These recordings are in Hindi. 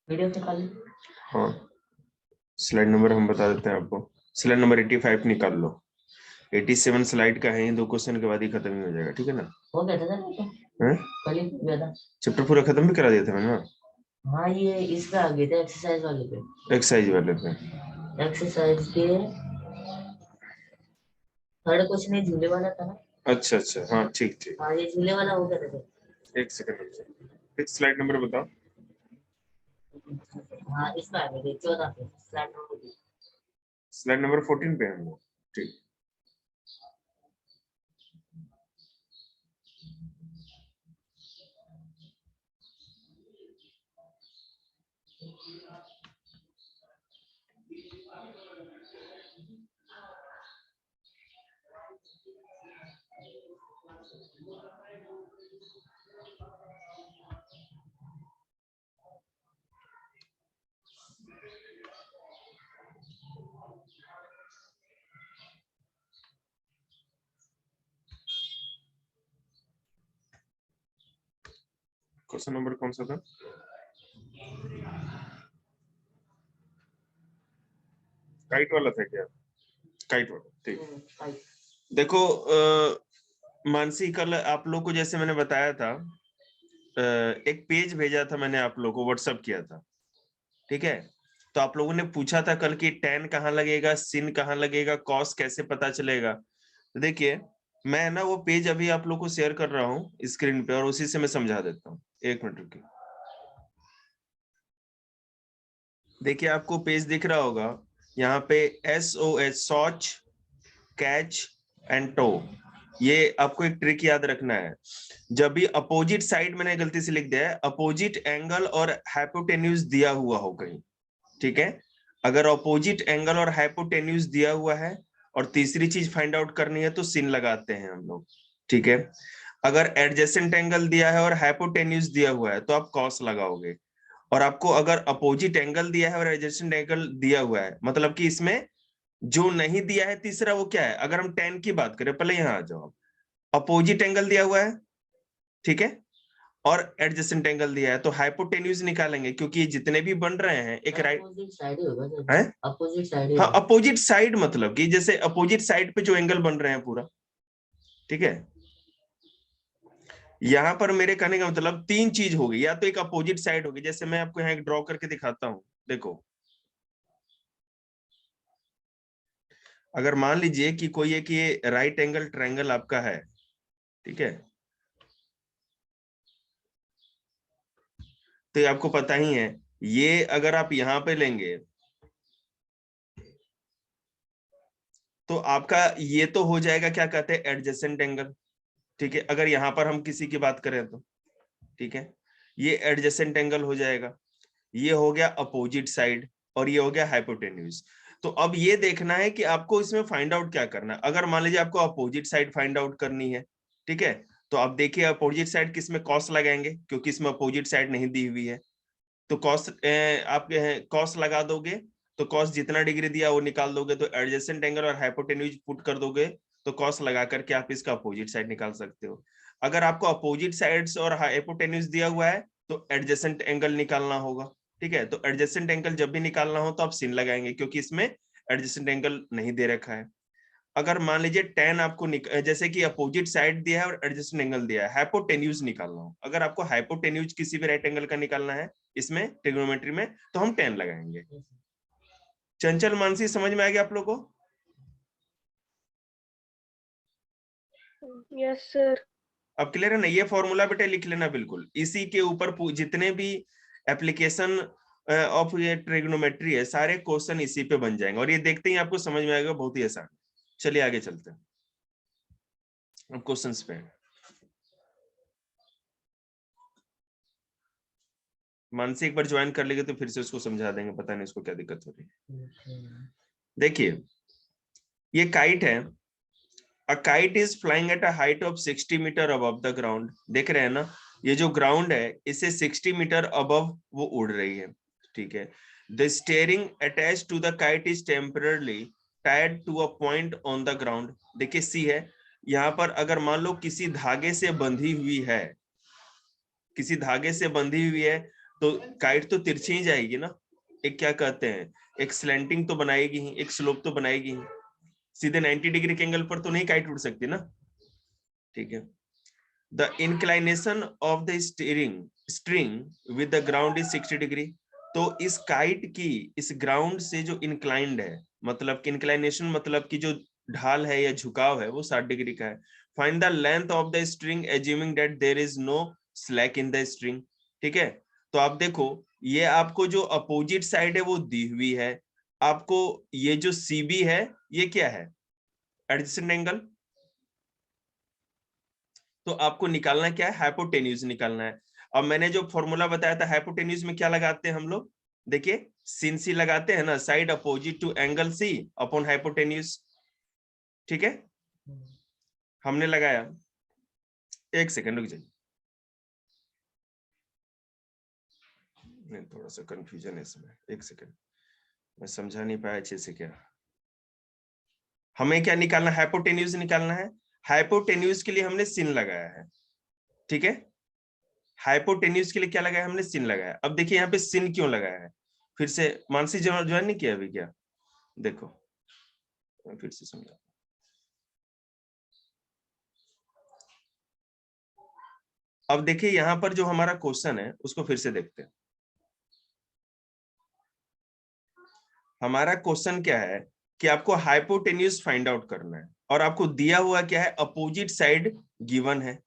वीडियो निकाल ली। हाँ, स्लाइड नंबर हम बता देते हैं आपको। स्लाइड नंबर 85 निकाल लो। 87 स्लाइड का है, ये 2 क्वेश्चन के बाद ही खत्म ही हो जाएगा, ठीक है ना? हो गया था ना, कल ही गया था। चैप्टर पूरा खत्म भी करा दिया था मैंने ना। हाँ, ये इस पे आ गए थे, एक्सरसाइज वाले पे। एक्सरसाइज वाले पे। एक्सरसाइज के थर्ड क्वेश्चन ये झूले वाला था ना। अच्छा अच्छा, हाँ ठीक ठीक। हाँ, ये झूले वाला हो गया था। एक सेकंड, फिर स्लाइड नंबर बताओ। हाँ, इस पे आ गए थे 14 पे, स्लाइड नंबर 14 पे हम लोग, ठीक। क्वेश्चन नंबर कौन सा था? काइट वाला था क्या? काइट वाला, ठीक। देखो मानसी, कल आप लोग को जैसे मैंने बताया था, एक पेज भेजा था मैंने, आप लोग को व्हाट्सएप किया था, ठीक है? तो आप लोगों ने पूछा था कल की tan कहाँ लगेगा, sin कहाँ लगेगा, cos कैसे पता चलेगा। तो देखिए, मैं ना वो पेज अभी आप लोग को शेयर कर रहा हूँ स्क्रीन पे, और उसी से मैं समझा देता हूँ। 1 मिनट रुकिए। देखिए, आपको पेज दिख रहा होगा यहाँ पे, SOH, सॉच, कैच एंड टो। ये आपको एक ट्रिक याद रखना है। जब भी अपोजिट साइड, मैंने गलती से लिख दिया है, अपोजिट एंगल और हाइपोटेन्यूज दिया हुआ हो कहीं, ठीक है? अगर अपोजिट एंगल और हाइपोटेन्यूज दिया हुआ है और तीसरी चीज फाइंड आउट करनी है तो सिन लगाते हैं हम लोग, ठीक है? अगर एडजेसेंट एंगल दिया है और हाइपोटेन्यूज दिया हुआ है तो आप कॉस लगाओगे। और आपको अगर अपोजिट एंगल दिया है और एडजेसेंट एंगल दिया हुआ है, मतलब कि इसमें जो नहीं दिया है तीसरा, वो क्या है? अगर हम tan की बात करें, पहले यहां आ जाओ। अपोजिट एंगल दिया हुआ है, ठीक है, और एडजेसेंट एंगल दिया है, तो हाइपोटेन्यूज निकालेंगे, क्योंकि जितने भी बन रहे हैं एक राइट साइड ही होगा है। Opposite side. हाँ, अपोजिट साइड मतलब कि जैसे अपोजिट साइड पे जो एंगल बन रहे हैं पूरा, ठीक है? यहां पर मेरे कहने का मतलब 3 चीज होगी, या तो एक अपोजिट साइड होगी, जैसे मैं आपको यहाँ एक ड्रॉ करके दिखाता हूं। देखो, अगर मान लीजिए कि कोई एक ये राइट एंगल ट्रायंगल आपका है, ठीक है, तो ये आपको पता ही है, ये अगर आप यहां पे लेंगे तो आपका ये तो हो जाएगा, क्या कहते हैं, एडजेसेंट एंगल, ठीक है? अगर यहां पर हम किसी की बात करें तो, ठीक है, ये एडजेसेंट एंगल हो जाएगा। ये हो गया अपोजिट साइड, और ये हो गया हाइपोटेन्यूज। तो अब ये देखना है कि आपको इसमें फाइंड आउट क्या करना है। अगर मान लीजिए आपको अपोजिट साइड फाइंड आउट करनी है, ठीक है, तो आप देखिए अपोजिट साइड किस में कॉस लगाएंगे, क्योंकि इसमें अपोजिट साइड नहीं दी हुई है। तो कॉस आप कॉस लगा दोगे, तो कॉस जितना डिग्री दिया वो निकाल दोगे, तो एडजेसेंट एंगल और हाइपोटेन्यूज पुट कर दोगे, तो कॉस लगा करके आप इसका अपोजिट साइड निकाल सकते हो। अगर आपको अपोजिट साइड्स और हाइपोटेन्यूज दिया हुआ है तो एडजेसेंट एंगल निकालना होगा, ठीक है? तो एडजेसेंट एंगल जब भी निकालना हो तो आप सिन लगाएंगे, क्योंकि इसमें एडजेसेंट एंगल नहीं दे रखा है। अगर मान लीजिए tan आपको जैसे कि अपोजिट साइड दिया है और एडजेसेंट एंगल दिया है, हाइपोटेन्यूज निकालना हो, अगर आपको हाइपोटेन्यूज किसी भी राइट एंगल का निकालना है इसमें ट्रिग्नोमेट्री में, तो हम tan लगाएंगे। चंचल, मानसी, समझ में आ गया आप लोगों को? Yes sir. अब क्लियर है ना? ये फॉर्मूला बेटे लिख लेना बिल्कुल, इसी के ऊपर जितने भी एप्लीकेशन ऑफ ये ट्रिग्नोमेट्री है, सारे क्वेश्चन इसी पे बन जाएंगे, और ये देखते ही आपको समझ में आएगा, बहुत ही आसान। चलिए आगे चलते हैं अब क्वेश्चंस पे। मानसी एक बार ज्वाइन कर लेंगे तो फिर से उसको समझा देंगे, पता नहीं उसको क्या दिक्कत हो रही है। देखिए, ये काइट है। A kite is flying at a height of 60 meter above the ground. देख रहे हैं ना, ये जो ग्राउंड है इसे 60 मीटर अबव वो उड़ रही है, ठीक है? The string attached to the kite is temporarily tied to a point on the ground. देखिए सी है, यहाँ पर अगर मान लो किसी धागे से बंधी हुई है, किसी धागे से बंधी हुई है, तो काइट तो तिरछी ही जाएगी ना, एक क्या कहते हैं, एक स्लैंटिंग तो बनाएगी ही, एक स्लोप तो बनाएगी ही, सीधे 90 डिग्री के एंगल पर तो नहीं काइट उड़ सकती ना, ठीक है। The inclination of the string with the ground is 60 degree. तो इस काइट की इस ग्राउंड से जो इंक्लाइंड है, मतलब कि इंक्लाइनेशन मतलब कि जो ढाल है या झुकाव है वो 60 डिग्री का है। Find the length of the string assuming that there is no slack in the string, ठीक है। तो आप देखो, ये आपको जो अपोजिट साइड है वो दी हुई है, आपको ये जो CB है ये क्या है, एडजेसेंट एंगल। तो आपको निकालना क्या है, हाइपोटेन्यूज निकालना है। अब मैंने जो फॉर्मूला बताया था हाइपोटेन्यूज में क्या लगाते हैं हम लोग, देखिए sin C लगाते हैं ना, side opposite to angle C upon hypotenuse, ठीक है। हमने लगाया, एक सेकंड रुक जाइए, थोड़ा सा कंफ्यूजन है इसमें, एक सेकंड, मैं समझा नहीं पाया अच्छे से। क्या हमें क्या निकालना, हाइपोटेन्यूज निकालना है। हाइपोटेन्यूज के लिए हमने sin लगाया है, ठीक है। हाइपोटेन्यूज के लिए क्या लगाया हमने, sin लगाया। अब देखिए यहाँ पे sin क्यों लगाया है, फिर से मानसी ज्वाइन नहीं किया अभी क्या, देखो मैं फिर से समझा। अब देखिए यहाँ पर जो हमारा क्वेश्चन है उसको फिर से देखते हैं। हमारा क्वेश्चन क्या है कि आपको हाइपोटेन्यूज फाइंड आउट करना है, और आपको दिया हुआ क्या है, अपोजिट साइड गिवन है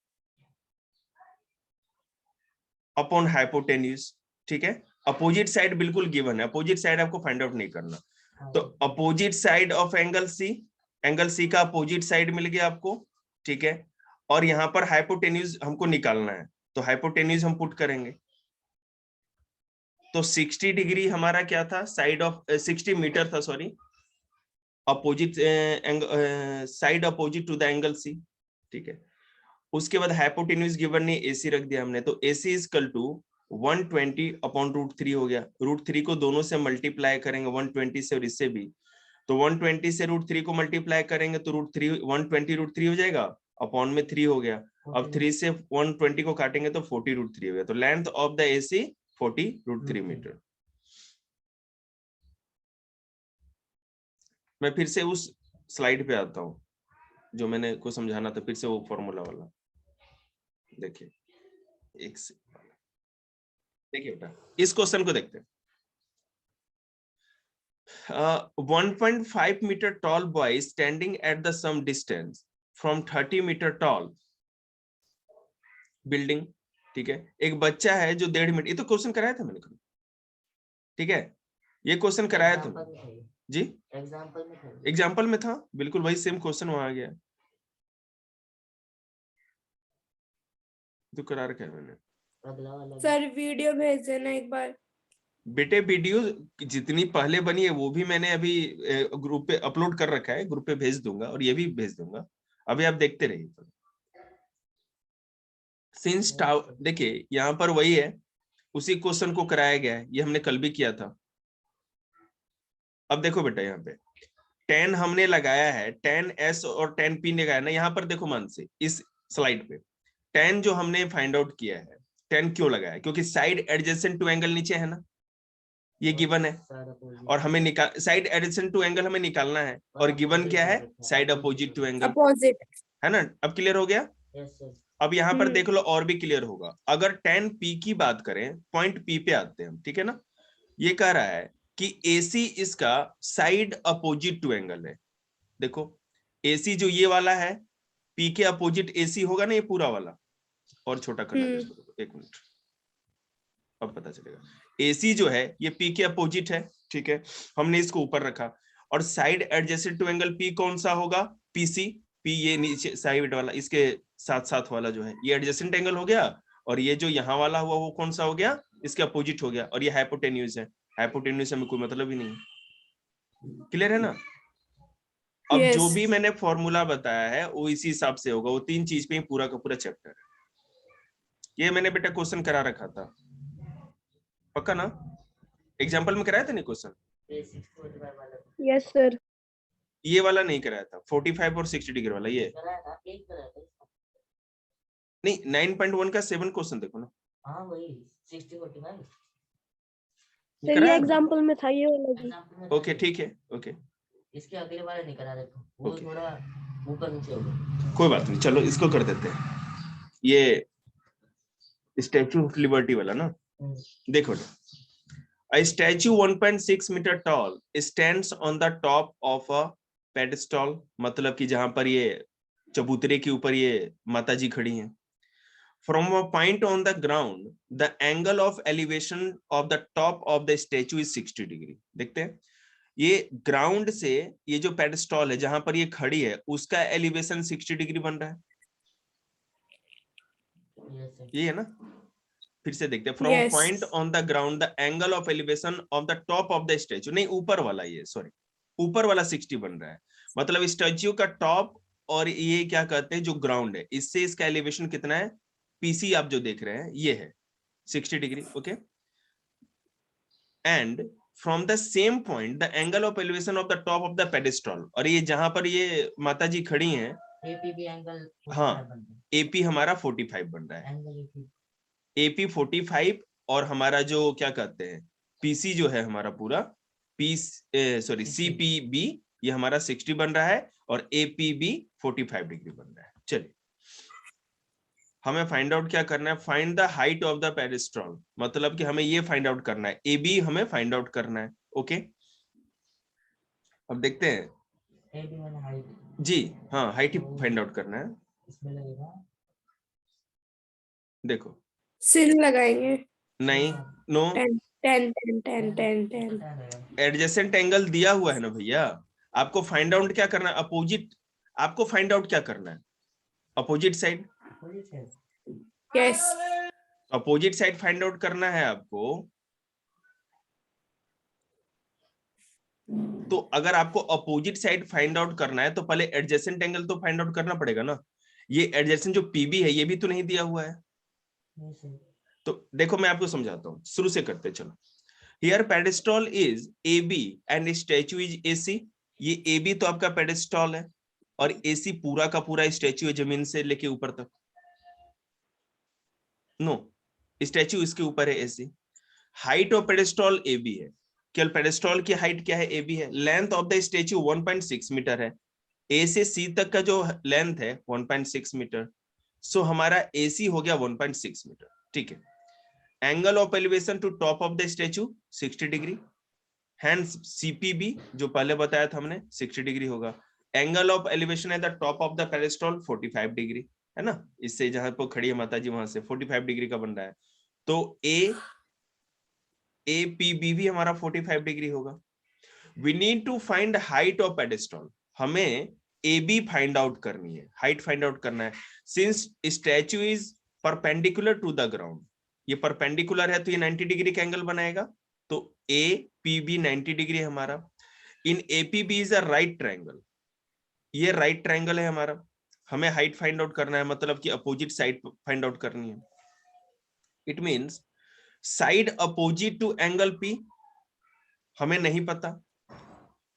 अपॉन हाइपोटेन्यूज, ठीक है। अपोजिट साइड बिल्कुल गिवन है, अपोजिट साइड आपको फाइंड आउट नहीं करना। तो opposite side of angle C का अपोजिट साइड मिल गया आपको, ठीक है। और यहाँ पर हाइपोटेन्यूज हमको निकालना है, तो हाइपोटेन्यूज हम पुट करेंगे। तो 60 डिग्री हमारा क्या था, साइड ऑफ 60 मीटर था, sorry, opposite side opposite to the angle C, ठीक है। उसके बाद हाइपोटेन्यूज गिवन नहीं, AC रख दिया हमने, तो AC is equal to 120 upon √3 हो गया। √3 को दोनों से मल्टीप्लाई करेंगे, 120 से और इससे भी, तो 120 से √3 को मल्टीप्लाई करेंगे तो √3 120 √3 हो जाएगा, अपॉन में 3 हो गया। अब 3 से 120 को काटेंगे तो 40 √3 हो गया। तो length of the AC 40 √3 meter. मैं फिर से उस स्लाइड पे आता हूँ जो मैंने को समझाना था, फिर से वो फॉर्मूला वाला देखिए, एक से देखिए बेटा, इस क्वेश्चन को देखते हैं। 1.5 meter tall boy standing at the some distance from 30 meter tall building, ठीक है। एक बच्चा है जो 1.5 मीटर, ये तो क्वेश्चन कराया था मैंने, ठीक है, ये क्वेश्चन कराया था जी, एग्जाम्पल में था, बिल्कुल वही सेम क्वेश्चन वहां आ गया, तो करा रखा है मैंने। सर वीडियो भेज देना एक बार। बेटे वीडियो जितनी पहले बनी है वो भी मैंने अभी ग्रुप पे अपलोड कर रखा है, ग्रुप पे भेज दूंगा, और ये भी भेज दूंगा, अभी आप देखते रहिए। सिंस देखिए यहाँ पर वही है, उसी क्वेश्चन को कराया गया है, ये हमने कल भी किया था। अब देखो बेटा, यहाँ पे tan हमने लगाया है, tan S और tan P लगाया ना, यहाँ पर देखो मान से इस स्लाइड पे tan जो हमने फाइंड आउट किया है, tan क्यों लगाया, क्योंकि साइड एडजेसेंट टू एंगल नीचे है ना, ये गिवन है, और हमें निकाल साइड एडजेसेंट टू एंगल हमें निकालना है, और गिवन क्या है, side opposite to angle, opposite है ना। अब क्लियर हो गया। अब यहाँ पर देख लो और भी क्लियर होगा। अगर tan P की बात करें, पॉइंट P पे आते हैं हम, ठीक है ना। ये कह रहा है कि AC इसका साइड अपोजिट टू एंगल है। देखो AC जो ये वाला है, P के अपोजिट AC होगा ना, ये पूरा वाला, और छोटा करना है इसको, एक मिनट, अब पता चलेगा। AC जो है ये P के अपोजिट है, ठीक है, हमने इसको ऊपर रखा, और side adjacent to angle P कौन सा होगा, PC, P ये नीचे साइड वाला, इसके साथ साथ वाला जो है, ये एडजेसेंट एंगल हो गया, और ये जो यहाँ वाला हुआ वो कौन सा हो गया, इसके अपोजिट हो गया, और ये हाइपोटेन्यूज है, हाइपोटेन्यूज से हमें कोई मतलब ही नहीं है। क्लियर है ना। अब yes. जो भी मैंने फॉर्मूला बताया है वो इसी हिसाब से होगा, वो 3 चीज पे ही पूरा का पूरा चैप्टर है। ये मैंने बेटा क्वेश्चन करा रखा था, पक्का ना, एग्जाम्पल में कराया था नहीं क्वेश्चन। Yes sir. ये वाला नहीं कराया था, 45 और 60 डिग्री वाला, ये नहीं 9.1 का 7 क्वेश्चन देखो ना, हाँ वही 60-45 सर करा ये है? एग्जांपल में था ये वाला भी। एग्जाम्पल में था ओके ये। ठीक है, ओके इसके अगले वाले नहीं करा देखो, वो ओके। थोड़ा ऊपर नीचे हो गया। कोई बात नहीं, चलो इसको कर देते हैं। ये स्टैचू ऑफ लिबर्टी वाला ना, देखो A statue 1.6 meter tall stands on the top of a pedestal, मतलब कि जहां पर ये चबूतरे के ऊपर ये माता जी खड़ी हैं। From a point on the ground, the angle of elevation of the top of the statue is 60 degree. देखते हैं, ये ग्राउंड से ये जो पेडस्टॉल है जहां पर ये खड़ी है उसका एलिवेशन 60 डिग्री बन रहा है। Yes, sir. ये है ना, फिर से देखते हैं। From Yes. Point on the ground the angle of elevation of the top of the statue, नहीं ऊपर वाला, ये सॉरी ऊपर वाला 60 बन रहा है, मतलब स्टैचू का टॉप और ये क्या कहते हैं जो ग्राउंड है, इससे इसका एलिवेशन कितना है, पीसी आप जो देख रहे हैं ये है 60 degree. Okay, and from the same point the angle of elevation of the top of the pedestal, और ये जहां पर ये माता जी खड़ी हैं, AP भी एंगल हाँ 45 बनता है। एपी हमारा 45 बन रहा है, एंगल AP एपी 45, और हमारा जो क्या कहते हैं पीसी जो है हमारा पूरा सॉरी सीपीबी ये हमारा 60 बन रहा है, और एपीबी 45 डिग्री बन रहा है। चलिए हमें फाइंड आउट क्या करना है, find the height of the pedestal, मतलब कि हमें ये फाइंड आउट करना है, एबी हमें फाइंड आउट करना है। ओके, अब देखते हैं AB मैंने हाइट जी, हाँ हाइट ही फाइंड आउट करना है। इसमें लगेगा देखो सिल लगाएंगे। नहीं, नो, 10 10 10 10 10 10 एडजेसेंट एंगल दिया हुआ है ना भैया, आपको फाइंड आउट क्या करना है, अपोजिट, आपको फाइंड आउट क्या करना है, opposite side, yes opposite side find out करना है आपको। तो अगर आपको अपोजिट साइड फाइंड आउट करना है तो पहले एडजेसेंट एंगल तो फाइंड आउट करना पड़ेगा ना। ये एडजेसेंट जो पीबी है ये भी तो नहीं दिया हुआ है, तो देखो मैं आपको समझाता हूँ, शुरू से करते चलो। Here pedestal is AB and statue is AC, ये AB तो आपका पेडेस्टल है और AC पूरा का पूरा स्टैचू है जमीन से लेके ऊपर तक। नो, स्टैचू इसके ऊपर है AC। Height of pedestal AB है, केवल पेडेस्टल की हाइट क्या है, AB है। Length of the statue 1.6 meter है, A से C तक का जो लेंथ है 1.6 मीटर, सो हमारा AC हो गया 1.6 मीटर। ठीक है, angle of elevation to top of the statue 60 degree, hence CPB जो पहले बताया था हमने 60 डिग्री होगा। Angle of elevation at the top of the pedestal 45 degree है ना, इससे जहां पर खड़ी है माता जी वहां से 45 डिग्री का बन रहा है, तो APB भी हमारा 45 डिग्री होगा। We need to find height of pedestal, हमें AB फाइंड आउट करनी है, हाइट फाइंड आउट करना है। Since statue is perpendicular to the ground, ये परपेंडिकुलर है तो ये 90 डिग्री का एंगल बनाएगा, तो APB 90 डिग्री है हमारा। इन APB is a right triangle, ये राइट ट्रायंगल है हमारा, हमें हाइट फाइंड आउट करना है, मतलब कि अपोजिट साइड फाइंड आउट करनी है। It means side opposite to angle P हमें नहीं पता,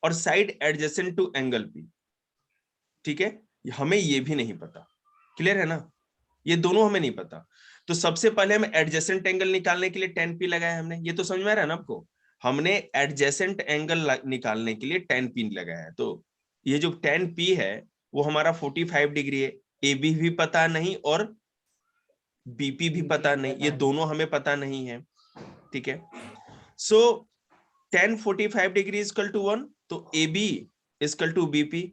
और side adjacent to angle P, ठीक है, हमें ये भी नहीं पता। क्लियर है ना, ये दोनों हमें नहीं पता। तो सबसे पहले हम एडजेसेंट एंगल निकालने के लिए 10P लगाया हमने, ये तो समझ में आ रहा है ना आपको, हमने एडजेसेंट एंगल निकालने के लिए 10P लगाया है। तो ये जो 10P है वो हमारा 45 डिग्री है, AB भी पता नहीं और BP भी पता नहीं, ये दोनों हमें पता नहीं है। ठीक है, सो 10 45 डिग्री इक्वल टू 1, तो AB इक्वल टू BP,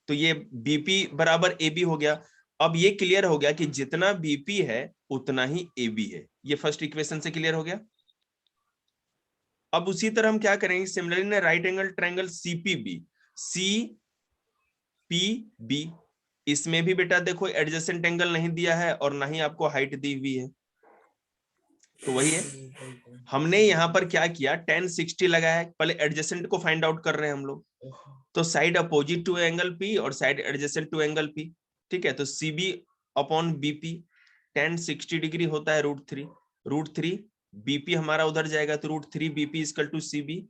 तो ये BP बराबर AB हो गया। अब ये क्लियर हो गया कि जितना BP है उतना ही AB है, ये फर्स्ट इक्वेशन से क्लियर हो गया। अब उसी तरह हम क्या करेंगे, similarly right angle triangle CPB, इसमें भी बेटा देखो एडजेसेंट एंगल नहीं दिया है और ना ही आपको हाइट दी हुई है, तो वही है। हमने यहां पर क्या किया, 10 60 लगाया है, पहले एडजेसेंट को फाइंड आउट कर रहे हैं हम लोग, तो side opposite to angle P और side adjacent to angle P। ठीक है, तो CB अपॉन BP 10 60 डिग्री होता है √3 BP हमारा उधर जाएगा, तो √3 BP इक्वल टू CB,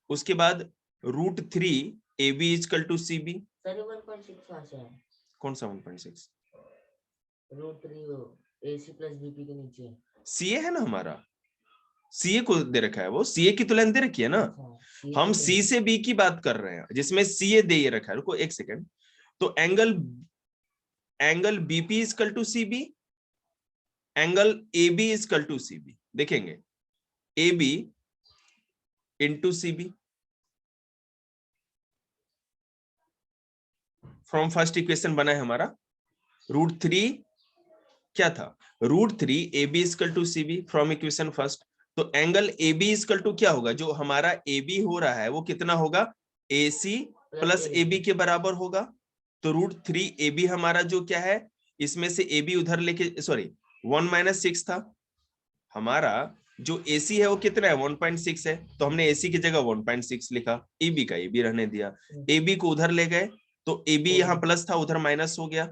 उसके बाद √3 AB equal to CB। Sir 1.6 कहां से आया? कौन सा 1.6? √3 AC प्लस बीपी के नीचे। सीए है ना हमारा, सीए को दे रखा है, वो सीए की तो लेंथ दे रखी है ना। C हम से सी से बी की बात कर रहे हैं जिसमें सीए दे ये रखा है। रुको एक सेकेंड। तो angle BP equal to CB, angle AB equal to CB. देखेंगे AB into CB from first equation बना है हमारा √3 क्या था, √3 AB equal to CB from equation first. तो एंगल AB इजकल टू क्या होगा, जो हमारा AB हो रहा है वो कितना होगा, AC प्लस AB के बराबर होगा। तो √3 AB हमारा जो क्या है, इसमें से AB उधर लेके, सॉरी 1 - 6 था हमारा, जो AC है वो कितना है 1.6 है, तो हमने AC की जगह 1.6 लिखा, AB का AB रहने दिया। AB को उधर ले गए तो AB यहाँ प्लस था उधर माइनस हो गया,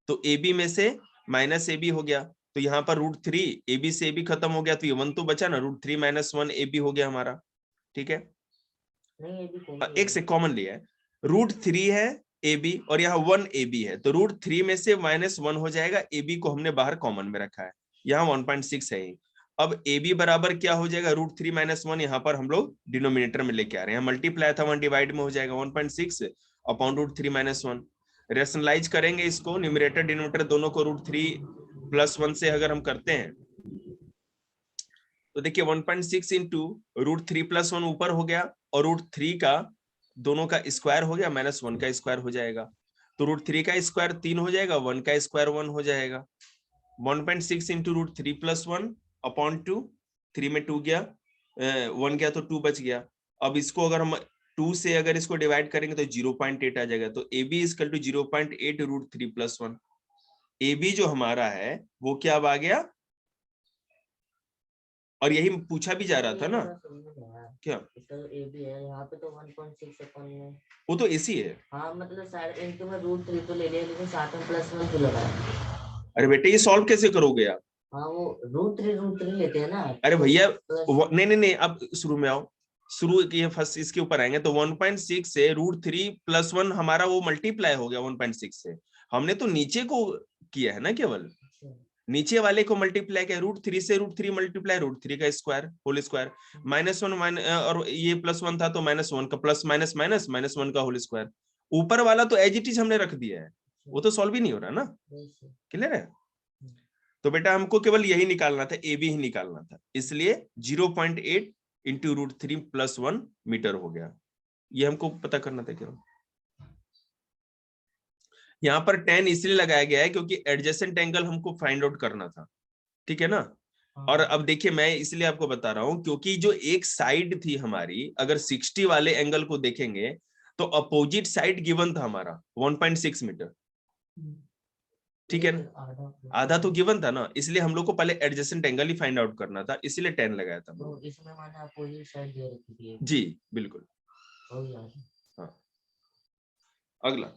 तो AB में से माइनस AB हो गया। तो यहाँ पर √3 AB से AB खत्म हो गया, तो ये 1 तो बचा ना, √3 - 1 AB हो गया हमारा। ठीक है, नहीं AB कॉमन एक से कॉमन लिया है, √3 है AB और यहाँ 1 AB है, तो √3 में से -1 हो जाएगा, AB को हमने बाहर कॉमन में रखा है, यहाँ 1.6 है। अब AB बराबर क्या हो जाएगा, √3 - 1, यहाँ पर हम लोग डिनोमिनेटर में लेके आ रहे हैं, मल्टीप्लाई था 1 डिवाइड में हो जाएगा 1.6 अपॉन √3 - 1। रेशनलाइज करेंगे इसको, न्यूमरेटर डिनोमिनेटर दोनों को √3 + 1 से अगर हम करते हैं तो देखिए 1.6 इंटू √3 + 1 ऊपर हो गया, और √3 का दोनों का स्क्वायर हो गया, -1 का स्क्वायर हो जाएगा। तो √3 का स्क्वायर 3 हो जाएगा, 1 का स्क्वायर 1 हो जाएगा। 1.6 इंटू √3 + 1 अपॉन 2, 3 में 2 गया, 1 गया तो 2 बच गया। अब इसको अगर हम 2 से अगर इसको डिवाइड करेंगे तो 0.8 आ जाएगा, तो AB इजकल टू 0.8 √3 + 1। AB जो हमारा है वो क्या अब आ गया, और यही पूछा भी जा रहा था ना, क्या इसका जो AB है यहाँ पे तो 1.6 अपन में, वो तो AC है। हाँ मतलब साइड इनके में √3 तो ले लिया, लेकिन साथ में +1 तो लगाया। अरे बेटे ये सॉल्व कैसे करोगे आप, हाँ वो √3 लेते हैं ना। अरे भैया प्लस नहीं नहीं नहीं, अब शुरू में आओ, शुरू के फर्स्ट इसके ऊपर आएंगे। तो 1.6 से √3 + 1 हमारा वो मल्टीप्लाई हो गया 1.6 से, हमने तो नीचे को किया है ना, केवल नीचे वाले को मल्टीप्लाई किया, √3 से √3 मल्टीप्लाई √3 का स्क्वायर होल स्क्वायर, -1 और ये +1 था तो -1 का प्लस माइनस माइनस -1 का होल स्क्वायर। ऊपर वाला तो एज इट इज हमने रख दिया है, वो तो सॉल्व ही नहीं हो रहा ना, क्लियर है। तो बेटा हमको केवल यही निकालना था, AB ही निकालना था, इसलिए 0.8 इंटू √3 + 1 मीटर हो गया, ये हमको पता करना था केवल। यहाँ पर 10 इसलिए लगाया गया है क्योंकि एडजेसेंट एंगल हमको फाइंड आउट करना था, ठीक है ना। और अब देखिए मैं इसलिए आपको बता रहा हूं क्योंकि जो एक साइड थी हमारी, अगर 60 वाले एंगल को देखेंगे तो अपोजिट साइड गिवन था हमारा 1.6 मीटर, ठीक है ना, आधा तो गिवन था ना, इसलिए हम लोग को पहले एडजेसेंट एंगल ही फाइंड आउट करना था, इसलिए 10 लगाया था। तो इसमें मैंने अपोजिट साइड दे रखी थी जी बिल्कुल। हो गया। हाँ अगला,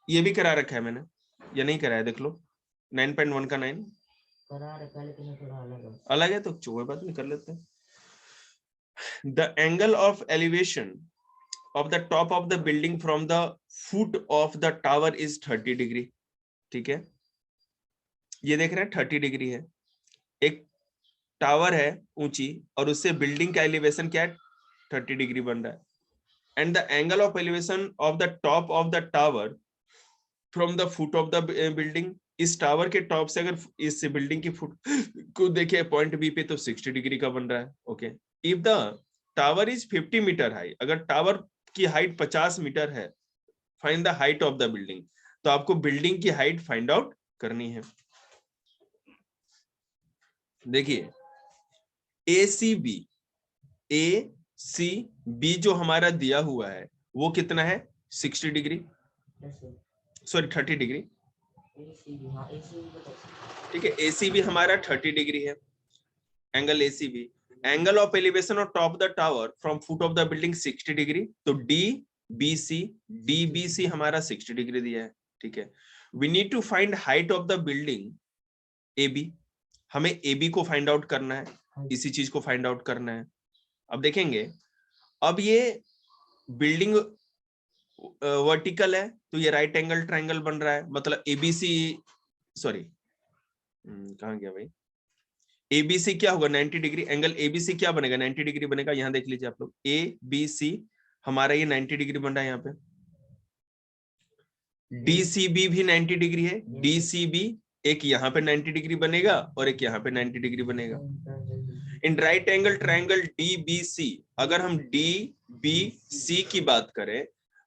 ये भी करा रखा है मैंने या नहीं कराया, देख लो 9.1 का 9 करा रखा है, लेकिन थोड़ा अलग है, तो कोई बात नहीं कर लेते हैं। The angle of elevation of the top of the building from the foot of the tower is 30 degree, ठीक है, ये देख रहे हैं 30 डिग्री है, एक टावर है ऊंची और उससे बिल्डिंग का एलिवेशन क्या है 30 डिग्री बन रहा है, and the angle of elevation of the top of the tower from the foot of the building, इस टावर के टॉप से अगर इस बिल्डिंग की फुट को देखे पॉइंट बी पे तो 60 डिग्री का बन रहा है। Okay, if the tower is 50 meter high, अगर टावर की हाइट 50 मीटर है, find the height of the building, तो आपको बिल्डिंग की हाइट फाइंड आउट करनी है। देखिए ACB जो हमारा दिया हुआ है वो कितना है 60 डिग्री, सॉरी 30 डिग्री, ठीक है, ACB हमारा 30 डिग्री है, angle ACB, angle of elevation of top the tower from foot of the building 60 degree, तो DBC हमारा 60 डिग्री दिया है, ठीक है। We need to find height of the building AB, हमें AB को फाइंड आउट करना है, इसी चीज को फाइंड आउट करना है। अब देखेंगे, अब ये बिल्डिंग वर्टिकल है तो ये राइट एंगल ट्रायंगल बन रहा है, मतलब ABC, सॉरी कहाँ गया भाई? एबीसी क्या होगा? 90 डिग्री। एंगल एबीसी क्या बनेगा? 90 डिग्री बनेगा। यहाँ देख लीजिए आप लोग, ए बी सी हमारा ये 90 डिग्री बन रहा है यहाँ पे। डीसीबी भी 90 डिग्री है। डीसीबी एक यहाँ पे 90 डिग्री बनेगा और एक यहाँ पे 90 डिग्री बनेगा। In right angle triangle DBC, अगर हम डीबीसी की बात करें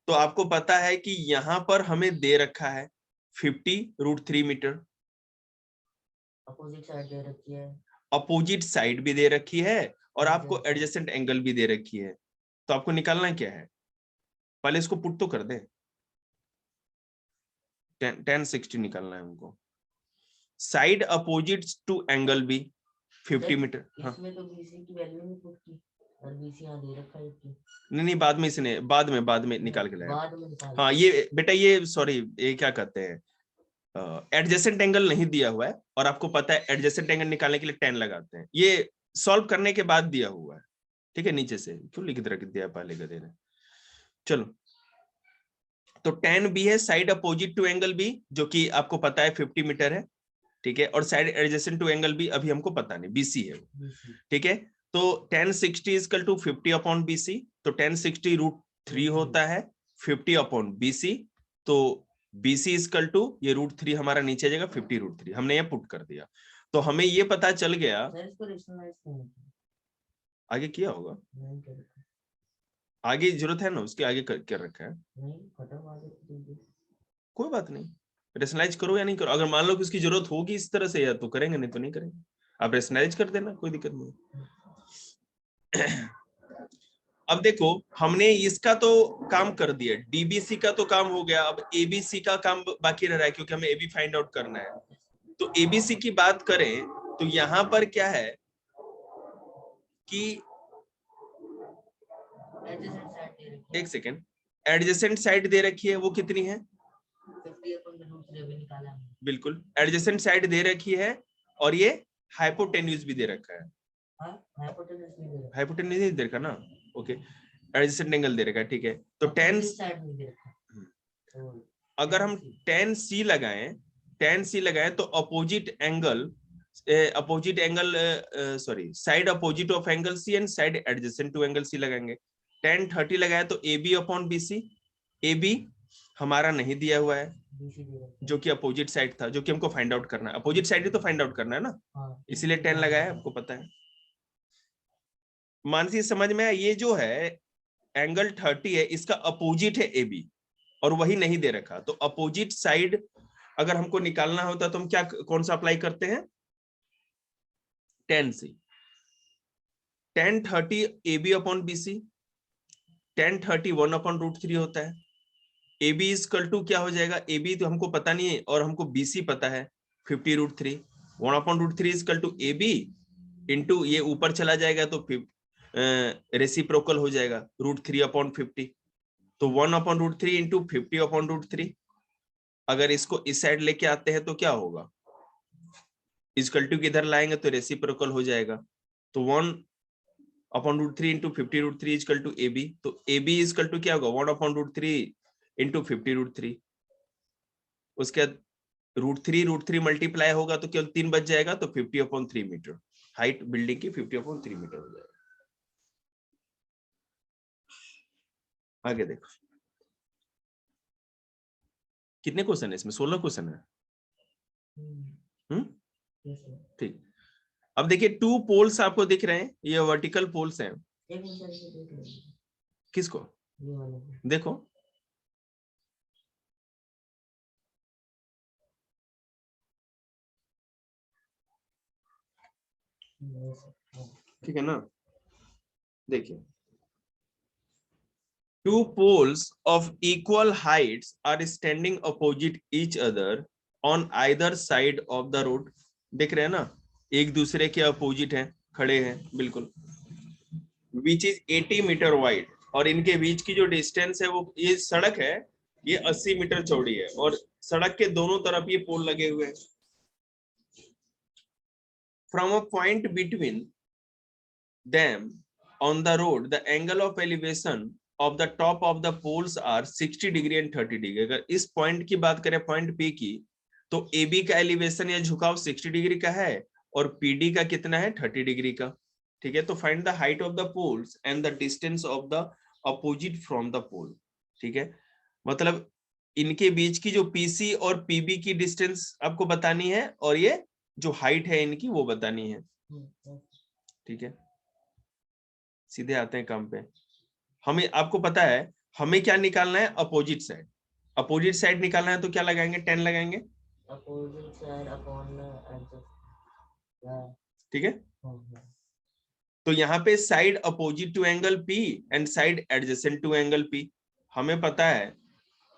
तो आपको पता है कि यहां पर हमें दे रखा है 50√3 मीटर। अपोजिट साइड दे रखी है, अपोजिट साइड भी दे रखी है और आपको एडजेसेंट एंगल भी दे रखी है। तो आपको निकालना क्या है? पहले इसको पुट तो कर दें। 1060 निकालना है हमको। Side opposite to angle B 50 meter. हाँ, इसमें तो बीसी की वैल्यू नहीं पुट की और बीसी यहाँ दे रखा है इसकी। नहीं बाद में इसने बाद में निकाल के लाया। बाद में निकाल। हाँ ये बेटा, ये सॉरी, ये क्या कहते हैं, एडजेसेंट एंगल नहीं दिया हुआ है और आपको पता है एडजेसेंट एंगल निकालने के लिए 10 लगाते हैं। ये सॉल्व करने के बाद दिया हुआ है, ठीक है। नीचे से क्यों लिख दिया पहले गधे ने। चलो, तो 10 बी है side opposite to angle B, जो कि आपको पता है 50 मीटर है, ठीक है। और side adjacent to angle B अभी हमको पता नहीं, बीसी है, ठीक है। तो 1060 इक्वल टू 50 अपॉन बीसी, तो 1060√3 होता है 50 अपॉन बीसी। तो बीसी इक्वल टू ये √3 हमारा नीचे आ जाएगा 50√3, हमने ये पुट कर दिया। तो हमें ये पता चल गया। आगे किया होगा, आगे जरूरत है ना उसके, आगे कर रखा है, कोई बात नहीं, रेशनलाइज करो या नहीं करो। अगर मान लो कि उसकी जरूरत होगी इस तरह से, या तो करेंगे, नहीं तो नहीं करेंगे। आप रेशनलाइज कर देना, कोई दिक्कत नहीं। अब देखो, हमने इसका तो काम कर दिया, डीबीसी का तो काम हो गया। अब एबीसी का काम बाकी रह रहा है, क्योंकि हमें एबी फाइंड आउट करना है। तो एबीसी की बात करें तो यहां पर क्या है कि एक सेकेंड, एडजेसेंट साइड दे रखी है, वो कितनी है? 50/√3 निकाला है। बिल्कुल, एडजेसेंट साइड दे रखी है और ये हाइपोटेन्यूज भी दे रखा है। हाइपोटेन्यूज नहीं दे रखा ना, ओके। एडजेसेंट एंगल दे रखा है, ठीक है। तो 10 अगर हम 10C लगाएं तो opposite angle sorry, side opposite of angle C and side adjacent to angle C लगाएंगे। 1030 लगाया तो AB अपॉन BC। AB हमारा नहीं दिया हुआ है, जो कि अपोजिट साइड था, जो कि हमको फाइंड आउट करना है। अपोजिट साइड ही तो फाइंड आउट करना है ना, इसीलिए 10 लगाया, आपको पता है। मानसी समझ में आया? ये जो है एंगल 30 है, इसका अपोजिट है AB और वही नहीं दे रखा। तो अपोजिट साइड अगर हमको निकालना होता तो हम क्या, कौन सा अप्लाई करते हैं? 10C। 1030 AB अपॉन BC, 1030 1/√3 होता है। AB इक्वल टू क्या हो जाएगा? AB तो हमको पता नहीं है और हमको BC पता है 50√3। 1/√3 इक्वल टू AB इंटू ये ऊपर चला जाएगा तो रेसिप्रोकल हो जाएगा √3/50। तो 1/√3 इंटू 50/√3। अगर इसको इस साइड लेके आते हैं तो क्या होगा? इक्वल टू किधर लाएंगे तो रेसिप्रोकल हो जाएगा। तो 1/√3 इंटू 50√3 इक्वल टू AB। तो AB इक्वल टू क्या होगा? 1/√3 इंटू 50√3। उसके बाद √3 मल्टीप्लाई होगा तो केवल 3 बच जाएगा, तो 50/3 मीटर हाइट बिल्डिंग की 50/3 मीटर हो जाएगा। आगे देखो, कितने क्वेश्चन है इसमें? 16 क्वेश्चन है। ठीक, अब देखिए 2 पोल्स आपको दिख रहे हैं, ये वर्टिकल पोल्स हैं। किसको देखो, ठीक है ना? देखिए, 2 poles of equal heights are standing opposite each other on either side of the road। देख रहे हैं ना, एक दूसरे के अपोजिट हैं, खड़े हैं बिल्कुल। Which is 80 मीटर वाइड, और इनके बीच की जो डिस्टेंस है वो, ये सड़क है, ये 80 मीटर चौड़ी है और सड़क के दोनों तरफ ये पोल लगे हुए हैं। From a point between them on the road, the angle of elevation of the top of the poles are 60 degree and 30 degree. अगर इस पॉइंट की बात करें, पॉइंट P की, तो ए बी का एलिवेशन या झुकाव 60 डिग्री का है और पीडी का कितना है 30 डिग्री का। ठीक है, तो find the height of the poles and the distance of the opposite from the pole. ठीक है, मतलब इनके बीच की जो पीसी और पीबी की डिस्टेंस आपको बतानी है और ये जो हाइट है इनकी वो बतानी है। ठीक है, सीधे आते हैं काम पे। हमें आपको पता है हमें क्या निकालना है, अपोजिट साइड। अपोजिट साइड निकालना है तो क्या लगाएंगे, 10 लगाएंगे। अपोजिट साइड अपॉन ठीक है, तो यहाँ पे side opposite to angle P and side adjacent to angle P. हमें पता है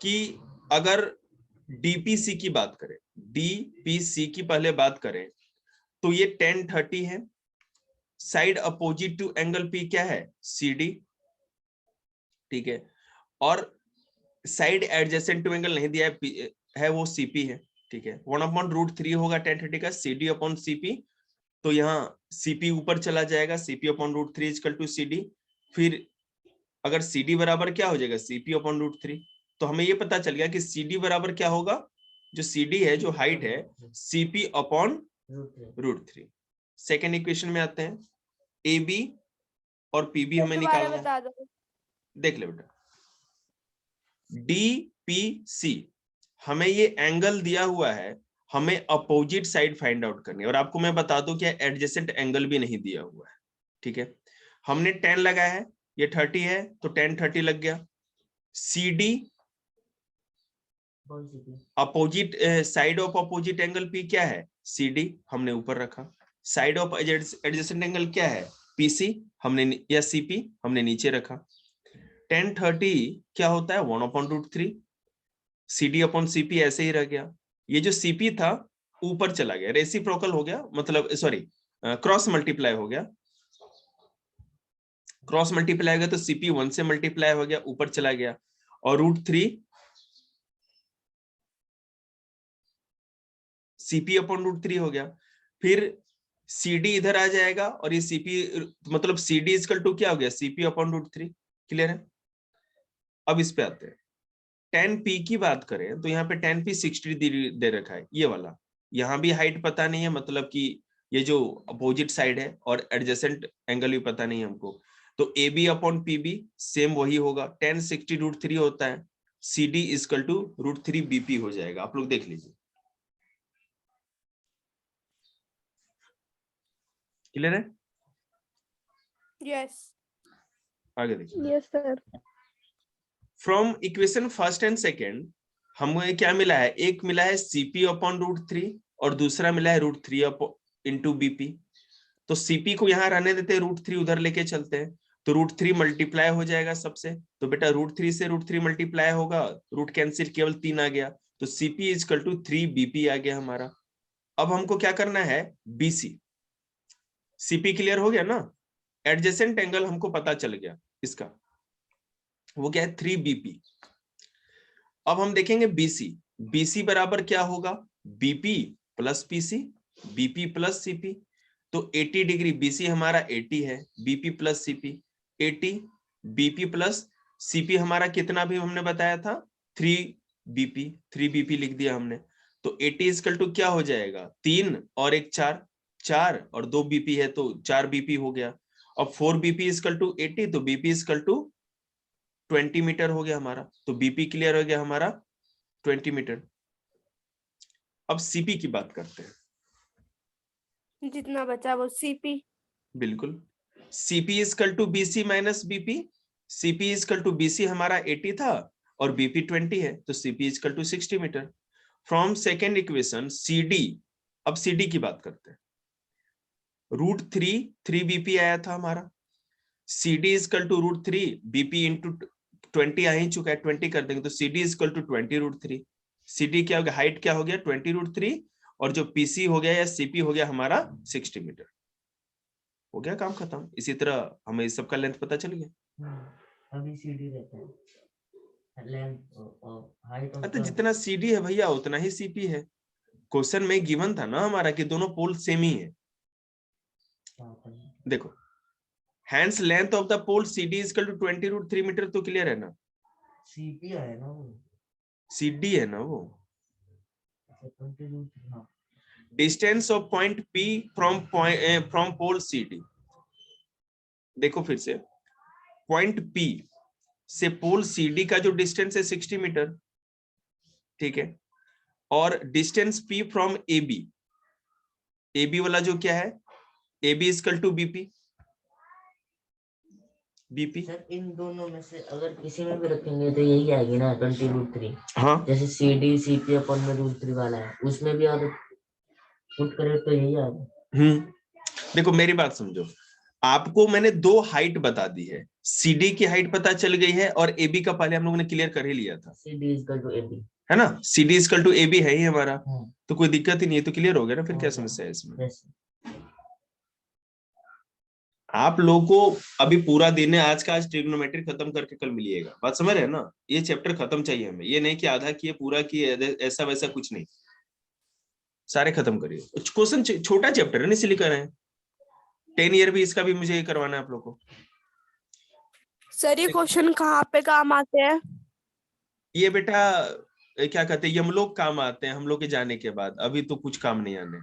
कि अगर डीपीसी की बात करें, डीपीसी की पहले बात करें तो ये 10-30 है। Side opposite to angle P क्या है, सीडी। ठीक है, और साइड एडजेसेंट टू एंगल नहीं दिया है वो सीपी है। ठीक है, 1/√3 होगा 10-30 का, सीडी अपॉन सीपी। तो यहाँ सीपी ऊपर चला जाएगा, CP upon √3 equal to CD. फिर अगर सीडी बराबर क्या हो जाएगा, सीपी अपॉन √3। तो हमें ये पता चल गया कि सीडी बराबर क्या होगा, जो सीडी है जो हाइट है सीपी अपॉन √3। सेकेंड इक्वेशन में आते हैं, ए बी और पीबी हमें निकालना है। बता दो। देख ले बेटा, डीपीसी हमें ये एंगल दिया हुआ है, हमें अपोजिट साइड फाइंड आउट करनी है। और आपको मैं बता दूं कि एडजेसेंट एंगल भी नहीं दिया हुआ है। ठीक है, हमने 10 लगाया है, ये 30 है तो 10-30 लग गया। CD opposite side of opposite angle P क्या है, सीडी, हमने ऊपर रखा। साइड ऑफ एडजेसेंट एंगल क्या है, पीसी, हमने या सीपी हमने नीचे रखा। 10-30 क्या होता है, 1/√3। सीडी अपॉन सीपी ऐसे ही रह गया। ये जो सीपी था ऊपर चला गया, रेसिप्रोकल हो गया, मतलब सॉरी क्रॉस मल्टीप्लाई हो गया। क्रॉस मल्टीप्लाई हो गया तो सीपी 1 से मल्टीप्लाई हो गया, ऊपर चला गया। और √3 सीपी अपॉन √3 हो गया। फिर सीडी इधर आ जाएगा और ये सीपी मतलब सीडी इक्वल टू क्या हो गया, सीपी अपॉन √3। क्लियर है। अब इस पे आते हैं, 10p की बात करें तो यहाँ पे 10p 60 दे रखा है, ये वाला। यहाँ भी हाइट पता नहीं है, मतलब कि ये जो अपोजिट साइड है, और एडजेसेंट एंगल भी पता नहीं है हमको। तो A B upon P B same वही होगा, 10/60 √3 होता है। C D equal to √3 BP हो जाएगा। आप लोग देख लीजिए, क्लियर है। यस आगे देखिए, yes sir. From equation first and second हमें क्या मिला है, एक मिला है सीपी अपॉन √3 और दूसरा मिला है √3 इंटू बीपी। तो सीपी को यहाँ रहने देते हैं, √3 उधर लेके चलते हैं, तो √3 मल्टीप्लाई हो जाएगा सबसे। तो बेटा √3 से √3 मल्टीप्लाई होगा, रूट कैंसिल, केवल 3 आ गया, तो सीपी इक्वल टू 3 बीपी आ गया हमारा। अब हमको क्या करना है, बीसी। सीपी क्लियर हो गया ना, एडजेसेंट एंगल हमको पता चल गया इसका, वो क्या है 3 बीपी। अब हम देखेंगे बीसी। बीसी बराबर क्या होगा, BP plus PC, BP plus CP. तो 80 डिग्री, बीसी हमारा 80 है, BP plus CP 80, BP plus CP हमारा कितना भी हमने बताया था 3 बीपी, 3 बीपी लिख दिया हमने। तो 80 इक्वल टू क्या हो जाएगा, 3 और 1 4, 4 और 2 बीपी है तो 4 बीपी हो गया। अब 4 बीपी इक्वल टू 80, तो बीपी इक्वल टू 20 मीटर हो गया हमारा। तो बीपी क्लियर हो गया हमारा 20 मीटर। अब सीपी की बात करते हैं, जितना बचा वो सीपी। बिल्कुल। CP equal to BC minus BP. CP equal to BC हमारा 80 था और बीपी 20 है, तो CP equal to 60 meter. From second equation CD, अब सीडी की बात करते हैं, √3 3 बीपी आया था हमारा। CD equal to √3 BP into 20 आ ही चुका है, 20 कर देंगे तो सीडी इक्वल टू 20 √3। सीडी क्या हो गया, हाइट क्या हो गया 20 √3, और जो पीसी हो गया या सीपी हो गया हमारा 60 मीटर। हो गया काम खत्म। इसी तरह हमें इस सबका लेंथ पता चल गया। अभी सीडी रहता है, लेंथ और हाइट ऑफ तो जितना सीडी है भैया उतना ही सीपी है। क्वेश्चन में गिवन था ना हमारा कि दोनों पोल सेम ही है। देखो, hence length of the pole CD equal to 20 √3 meter, तो क्लियर है ना, सीपी है ना वो, सीडी है ना वो। Distance of point P from pole CD। देखो फिर से, पॉइंट P से पोल CD का जो डिस्टेंस है 60 मीटर, ठीक है। और डिस्टेंस P फ्रॉम AB वाला जो क्या है, AB equal to BP। Sir इन दोनों में से अगर किसी में भी रखेंगे तो यही आएगी ना 20√3। हाँ, जैसे CD CP अपन में √3 वाला है, उसमें भी अगर पुट करें तो यही आएगा। देखो मेरी बात समझो, आपको मैंने दो हाइट बता दी है, CD की हाइट पता चल गई है और AB का पहले हम लोगों ने क्लियर कर ही लिया था, CD इक्वल टू AB है ना। CD इक्वल टू AB है ही हमारा, तो कोई दिक्कत ही नहीं है, तो क्लियर हो गया ना। फिर क्या समस्या है इसमें? आप लोगों को अभी पूरा दिन है, आज का आज ट्रिग्नोमेट्री खत्म करके कल मिलिएगा, बात समझ रहे हैं ना। ये चैप्टर खत्म चाहिए हमें, ये नहीं कि आधा किए पूरा किए, ऐसा वैसा कुछ नहीं, सारे खत्म करिए। क्वेश्चन छोटा चैप्टर है ना, इसलिए कर रहे हैं। 10 ईयर भी इसका भी मुझे ये करवाना है आप लोग को। सर ये क्वेश्चन कहाँ पे काम आते हैं? ये बेटा क्या कहते हैं, यमलोक काम आते हैं हम लोग के जाने के बाद, अभी तो कुछ काम नहीं आने,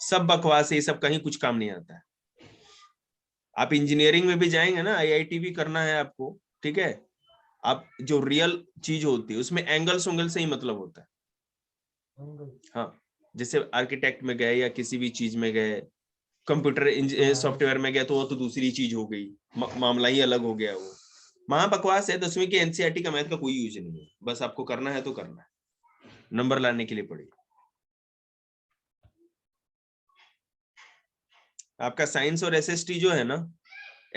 सब बकवास है, ये सब कहीं कुछ काम नहीं आता है। आप इंजीनियरिंग में भी जाएंगे ना, IIT भी करना है आपको, ठीक है। आप जो रियल चीज होती है उसमें एंगल उंगल से ही मतलब होता है। हाँ, जैसे आर्किटेक्ट में गए या किसी भी चीज में गए, कंप्यूटर सॉफ्टवेयर में गए, तो वो तो दूसरी चीज हो गई, मामला ही अलग हो गया। वो महा बकवास है। 10वीं के NCERT का मैथ का कोई यूज नहीं है, बस आपको करना है तो करना है, नंबर लाने के लिए पड़ेगा। आपका साइंस और SST जो है ना,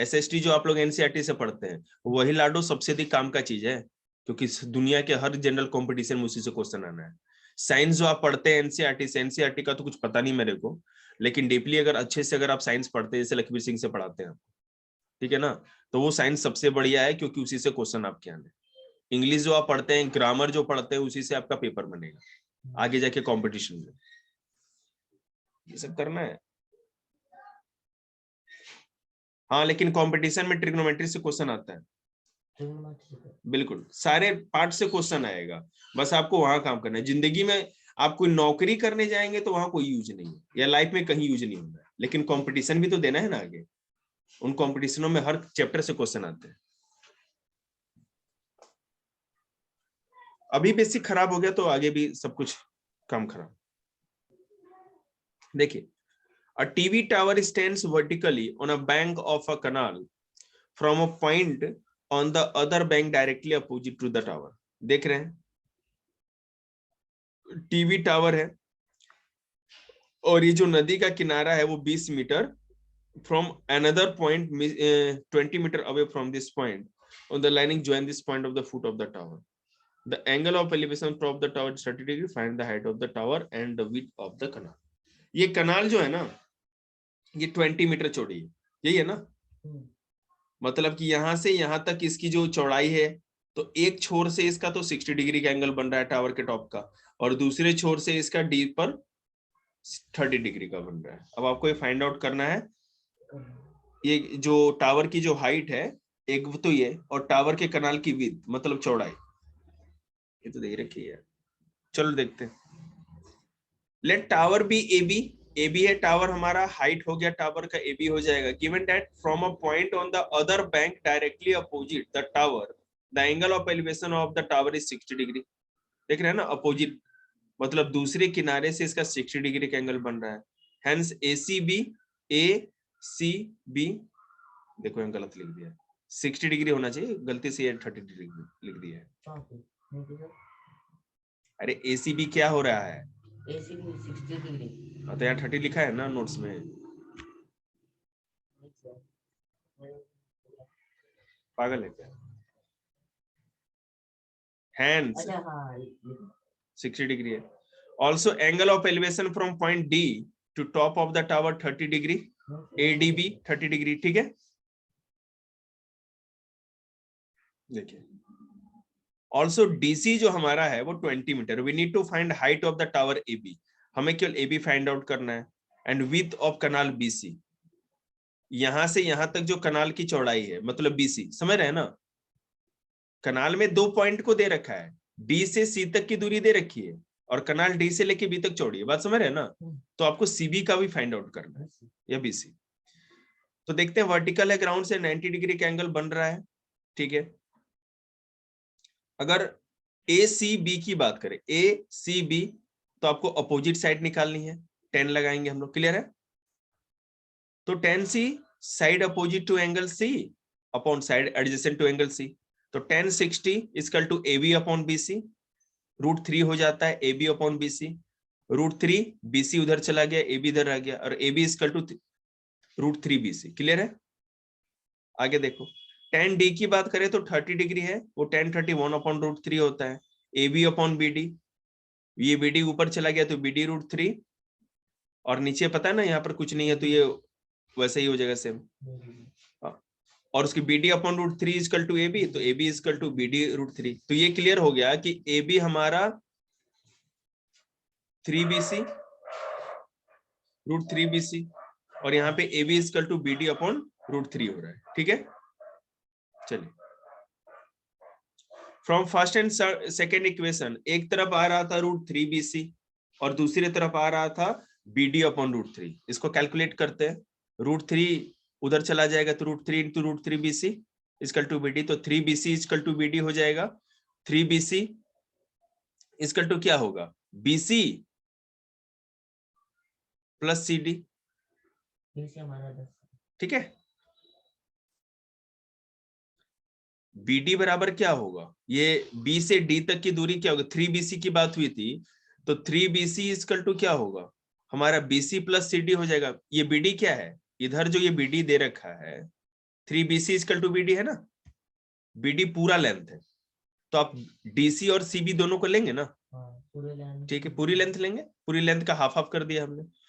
SST जो आप लोग NCERT से पढ़ते हैं, वही लाडो सबसे अधिक काम का चीज है, क्योंकि दुनिया के हर जनरल कंपटीशन में उसी से क्वेश्चन आना है। साइंस जो आप पढ़ते हैं NCERT से, NCERT का तो कुछ पता नहीं मेरे को, लेकिन डीपली अगर अच्छे से अगर आप साइंस पढ़ते हैं, जैसे लखबीर सिंह से पढ़ाते हैं, ठीक है ना, तो वो साइंस सबसे बढ़िया है, क्योंकि उसी से क्वेश्चन आपके आने। इंग्लिश जो आप पढ़ते हैं, ग्रामर जो पढ़ते हैं, उसी से आपका पेपर बनेगा आगे जाके कंपटीशन में। ये सब करना है। हाँ, लेकिन कंपटीशन में ट्रिग्नोमेट्री से क्वेश्चन आता है, बिल्कुल सारे पार्ट से क्वेश्चन आएगा, बस आपको वहां काम करना है। जिंदगी में आप कोई नौकरी करने जाएंगे तो वहां कोई यूज नहीं है, या लाइफ में कहीं यूज नहीं होगा, लेकिन कंपटीशन भी तो देना है ना आगे। उन कंपटीशनों में हर चैप्टर से क्वेश्चन आते हैं। अभी बेसिक खराब हो गया तो आगे भी सब कुछ काम खराब। देखिए, a TV tower stands vertically on a bank of a canal from a point on the other bank directly opposite to the tower। देख रहे हैं, टीवी टावर है और ये जो नदी का किनारा है वो 20 metre from another point 20 meter away from this point on the lining join this point of the foot of the tower। The angle of elevation of the tower is 30 degree। Find the height of the tower and the width of the canal। ये कनाल जो है ना, ये 20 मीटर चौड़ी है, यही है ना। मतलब कि यहां से यहां तक इसकी जो चौड़ाई है, तो एक छोर से इसका तो 60 डिग्री का एंगल बन रहा है टावर के टॉप का, और दूसरे छोर से इसका डी पर 30 डिग्री का बन रहा है। अब आपको ये फाइंड आउट करना है, ये जो टावर की जो हाइट है एक तो ये, और टावर के कनाल की विड्थ मतलब चौड़ाई, ये तो दे रखी है। चलो देखते हैं। लेट टावर बी AB है टावर हमारा, हाइट हो गया टावर का, AB हो जाएगा। Given that from a point on the other bank directly opposite the tower the angle of elevation of the tower is 60 degree. देख रहे हैं ना, अपोजिट मतलब दूसरे किनारे से इसका 60 डिग्री का एंगल बन रहा है। हेंस ACB देखो यहाँ गलत लिख दिया है, 60 डिग्री होना चाहिए, गलती से 30 डिग्री लिख दिया है। अरे ACB क्या हो रहा है, ACB 60 डिग्री। हाँ तो यहाँ 30 लिखा है ना नोट्स में, पागल है क्या। Hence 60 डिग्री है। Also angle of elevation from point D to top of the tower 30 degree, ADB 30 degree, ठीक है। देखिए ऑल्सो DC जो हमारा है वो 20 meter. We need to find height of the tower AB। हमें केवल AB फाइंड आउट करना है, and width of canal BC। यहां से यहां तक जो कनाल की चौड़ाई है मतलब BC, समझ रहे हैं ना। कनाल में 2 पॉइंट को दे रखा है, D से C तक की दूरी दे रखी है, और कनाल डी से लेके बी तक चौड़ी है, बात समझ रहे हैं ना? तो आपको सीबी का भी फाइंड आउट करना है या बीसी। तो देखते हैं, वर्टिकल है, ग्राउंड से 90 डिग्री का एंगल बन रहा है, ठीक है। अगर ए सी बी की बात करें, ए सी बी, तो आपको अपोजिट साइड निकालनी है, 10 लगाएंगे हम लोग, क्लियर है? तो 10 C side opposite to angle C upon side adjacent to angle C, तो 10 60 equal to A B upon B C, √3 हो जाता है A B upon B C, √3 B C उधर चला गया, ए बी इधर आ गया, और A B equal to √3 B C, clear है? आगे देखो, 10 डी की बात करें तो 30 डिग्री है, वो 10 31 अपॉन √3 होता है, A B upon B D, ये बी डी ऊपर चला गया तो बी डी √3, और नीचे पता है ना यहाँ पर कुछ नहीं है, तो ये वैसे ही हो जाएगा सेम, और उसकी B D upon √3 equal to A B, तो A B equal to B D √3। तो ये क्लियर हो गया कि ए बी हमारा 3BC √3BC, और यहाँ पे A B equal to B D upon √3 हो रहा है, ठीक है। चलिए, from first and second equation, एक तरफ आ रहा था √3BC और दूसरी तरफ आ रहा था BD अपॉन √3। इसको कैलकुलेट करते हैं, √3 उधर चला जाएगा तो √3 into √3BC equal to BD, तो 3BC इक्वल टू BD हो जाएगा। 3BC इक्वल टू क्या होगा, BC प्लस CD, ठीक है। BD बराबर क्या होगा, ये B से D तक की दूरी क्या होगा, 3BC की बात हुई थी, तो 3BC इक्वल टू क्या होगा हमारा, BC प्लस CD हो जाएगा। ये BD क्या है, इधर जो ये BD दे रखा है 3BC इक्वल टू BD है ना, BD पूरा लेंथ है, तो आप DC और CB दोनों को लेंगे ना, ठीक है, पूरी लेंथ लेंगे, पूरी लेंथ का हाफ हाफ कर दिया हमने,